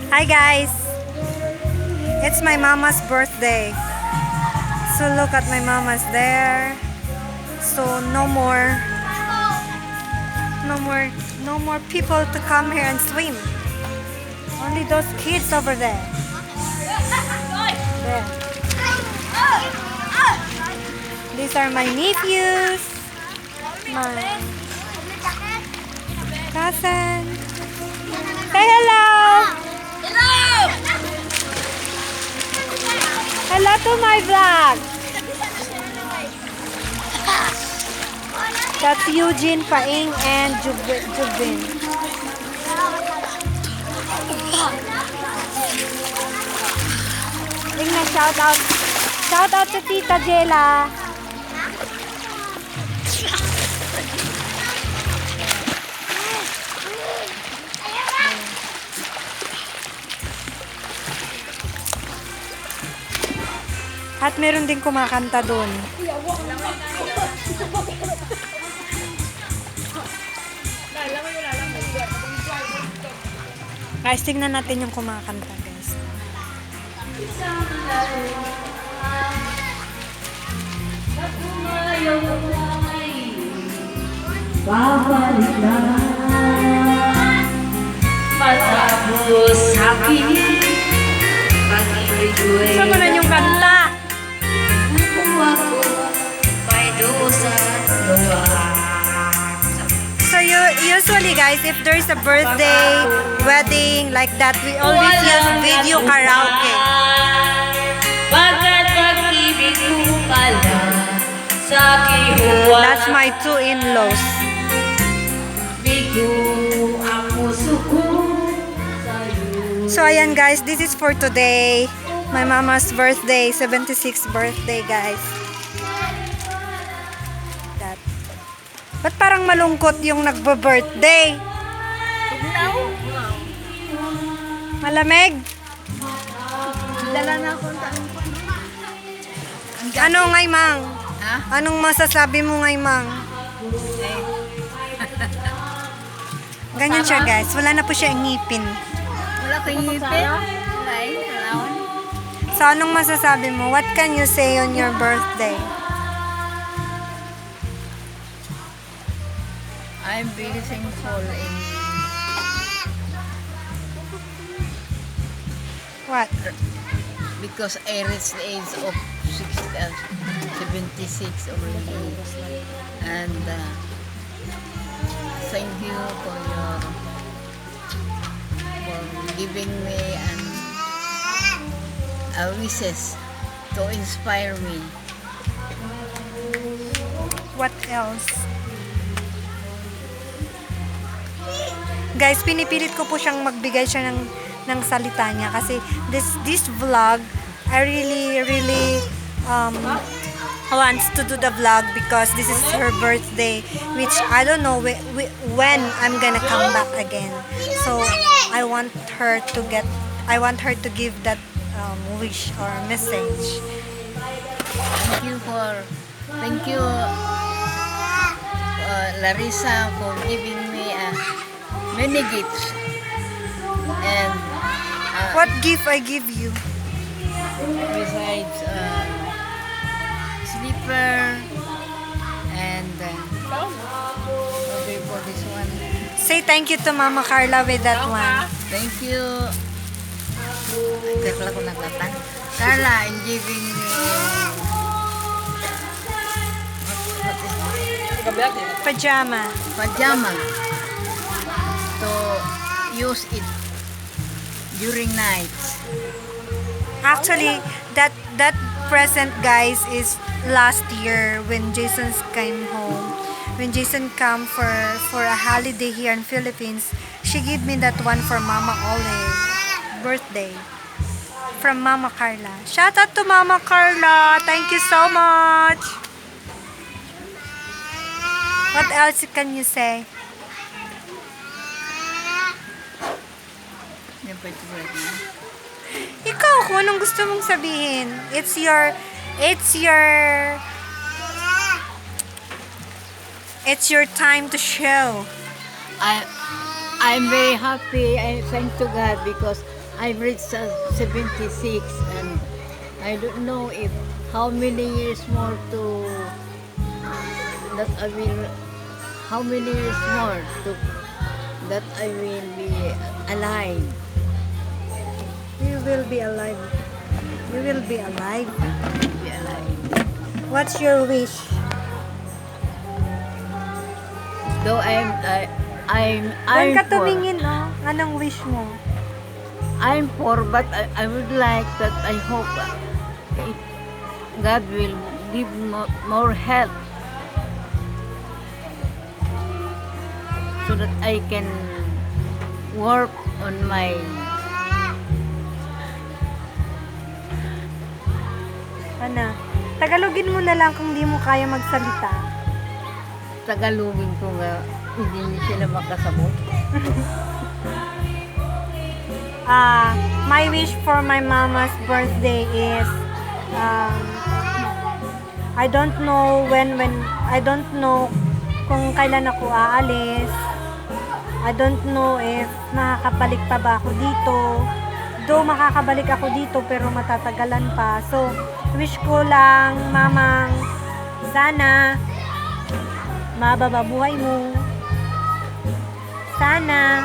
Hi guys! It's my mama's birthday. So look at my mama's there. So no more people to come here and swim. Only those kids over there. There. These are my nephews. My cousin. Say hello! Hello to my vlog. That's Eugene, Paing, and Jubin. Tingnan, shout out. Shout out to Tita Jela. At meron din kumakanta doon. Guys, tingnan natin yung kumakanta, guys. Babalik na matapos sa akin pag-ibig ko'y Saan mo na yung kanta? kung ako may dusa at luwag. So usually guys, if there's a birthday, wedding, like that, we always use video karaoke. Pagkat pag-ibig ko pala sa kihuwa. That's my two in-laws. Bigo ang puso ko sa'yo. So ayan guys, this is for today. My mama's birthday, 76th birthday guys. That. Ba't parang malungkot yung nagbe-birthday? Malamig? Dala na ako Ano ngay mang? Ha? Anong masasabi mo ngay mang? Ganyan siya guys, wala na po siya ngipin. Wala kang ngipin? Ay, wala. So anong masasabi mo? What can you say on your birthday? I'm very thankful What? because I reached the age of 76 already. And thank you for giving me wishes to inspire me. What else? Guys, pinipilit ko po siyang magbigay siya ng salita niya kasi this vlog, I really wants to do the vlog because this is her birthday, which I don't know when I'm gonna come back again. So I want her to give that wish or message. Thank you, Larissa, for giving me many gifts. And What gift I give you? besides slipper and okay for this one. Say thank you to Mama Carla with that one. Thank you. Carla ko naglatan. Carla, in giving me what is this? Pajama. Pajama to use it during nights. Actually, that present, guys, is last year when Jason came home. When Jason came for a holiday here in Philippines, she gave me that one for Mama Olive birthday from Mama Carla. Shout out to Mama Carla. Thank you so much. What else can you say? Yan pa ito right now. Ikaw, kung anong gusto mong sabihin. It's your time to show. I'm very happy. I thank to God because I've reached 76, and I don't know if how many years more to that I will, how many years more to that I will be alive. You will be alive. You will be alive. Be alive. What's your wish? Though I'm Doon ka poor. tumingin, no? Anong wish mo? I'm poor, but I would like that. I hope if God will give more help so that I can work on my Ano? Tagalogin mo na lang kung di mo kaya magsalita. Tagalogin ko nga hindi sila makasabot. My wish for my mama's birthday is I don't know when I don't know kung kailan ako aalis. I don't know if makakabalik pa ba ako dito. Though makakabalik ako dito pero matatagalan pa. So, wish ko lang mamang sana mababa buhay mo. Sana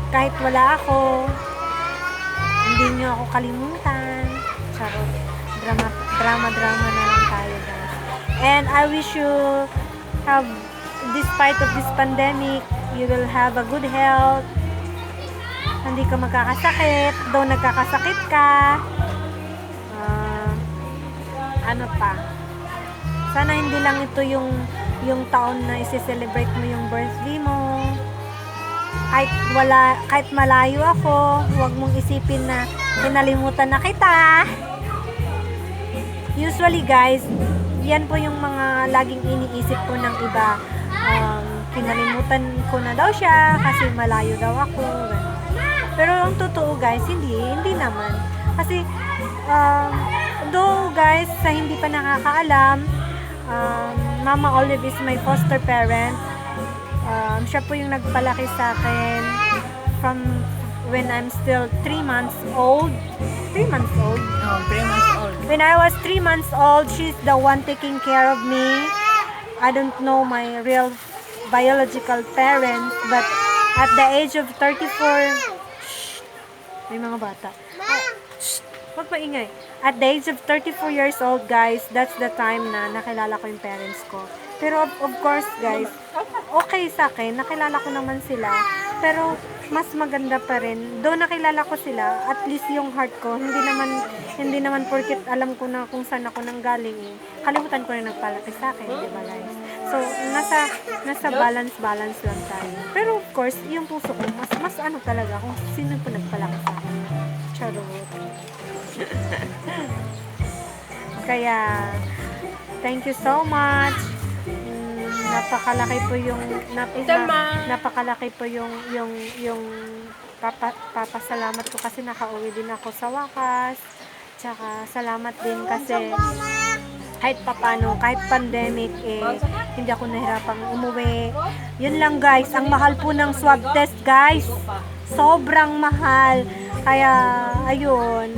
kahit wala ako, hindi nyo ako kalimutan. Charot. Drama na lang tayo, guys. And I wish you have, despite of this pandemic, you will have a good health. Hindi ka magkakasakit. Though nagkakasakit ka. Ano pa? Sana hindi lang ito yung taon na isi-celebrate mo yung birthday mo. Kahit malayo ako, huwag mong isipin na kinalimutan na kita. Usually guys, yan po yung mga laging iniisip ko ng iba. Kinalimutan ko na daw siya kasi malayo daw ako. Ganun. Pero ang totoo guys, hindi naman. Kasi though guys, sa hindi pa nakakaalam, Mama Olive is my foster parent. Siya po yung nagpalaki sa akin from when I'm still 3 months old. 3 months old? No, 3 months old. When I was 3 months old, she's the one taking care of me. I don't know my real biological parents, but at the age of 34, shh, may mga bata. Huwag maingay. At the age of 34 years old, guys, that's the time na nakilala ko yung parents ko. Pero of course, guys, okay sa akin, nakilala ko naman sila. Pero mas maganda pa rin. Though nakilala ko sila, at least yung heart ko, hindi naman porket alam ko na kung saan ako nanggaling eh. Kalimutan ko na nagpalaki sa akin, di ba guys? So, nasa balance lang tayo. Pero of course, yung puso ko, mas ano talaga kung sino po nagpalaki sa akin. Charot. Kaya, thank you so much. Napakalaki po yung napakalaki po yung papasalamat ko kasi nakauwi din ako sa wakas. Tsaka salamat din kasi kahit papano, kahit pandemic hindi ako nahirapang umuwi. Yun lang guys, ang mahal po ng swab test guys. Sobrang mahal. Kaya ayun,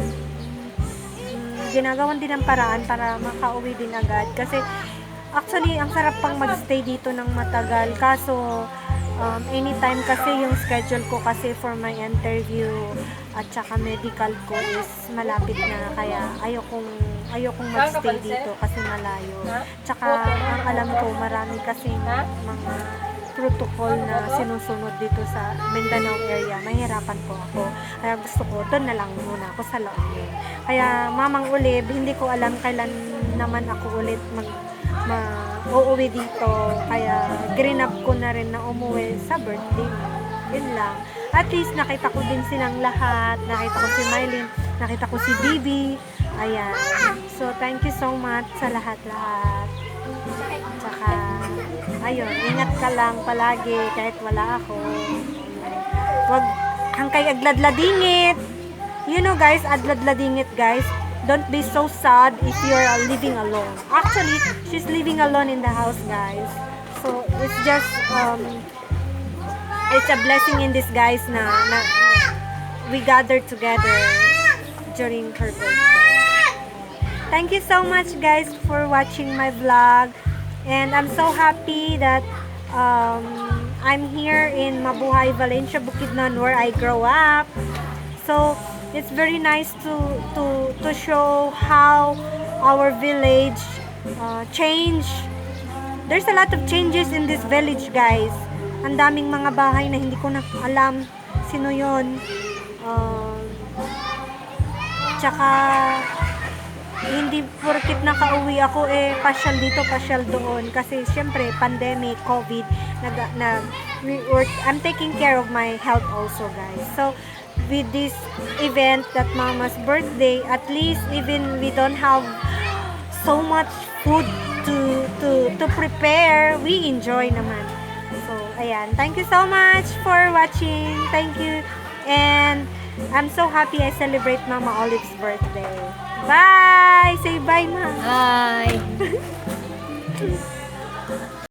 ginagawan din ng paraan para makauwi din agad kasi actually, ang sarap pang magstay dito ng matagal. Kaso, anytime kasi yung schedule ko kasi for my interview at saka medical ko is malapit na. Kaya ayokong magstay dito kasi malayo. Tsaka, ang alam ko, marami kasi mga protocol na sinusunod dito sa Mindanao area. Mahirapan po ako. Kaya gusto ko, doon na lang muna ako sa La Union. Kaya, Mamang Olive, hindi ko alam kailan naman ako ulit uuwi dito. Kaya grinab ko na rin na umuwi sa birthday. Yun lang. At least nakita ko din silang lahat. Nakita ko si Mylene. Nakita ko si Bibi. Ayan. So, thank you so much sa lahat-lahat. Tsaka, ayun, ingat ka lang palagi kahit wala ako. Wag hang kay agladladingit. You know guys, agladladingit guys. Don't be so sad if you're living alone. Actually, she's living alone in the house, guys. So, it's just, it's a blessing in disguise na we gathered together during her birthday. Thank you so much guys for watching my vlog, and I'm so happy that I'm here in Mabuhay, Valencia, Bukidnon, where I grow up. So it's very nice to show how our village changed. There's a lot of changes in this village, guys. Ang daming mga bahay na hindi ko na alam sino yun. Tsaka hindi porkit nakauwi ako pasyal dito, pasyal doon, kasi syempre pandemic, COVID, I'm taking care of my health also, guys. So with this event, that Mama's birthday, at least even we don't have so much food to prepare, we enjoy naman. So ayan, thank you so much for watching. Thank you, and I'm so happy I celebrate Mama Olive's birthday. Bye! Say bye, Ma. Bye.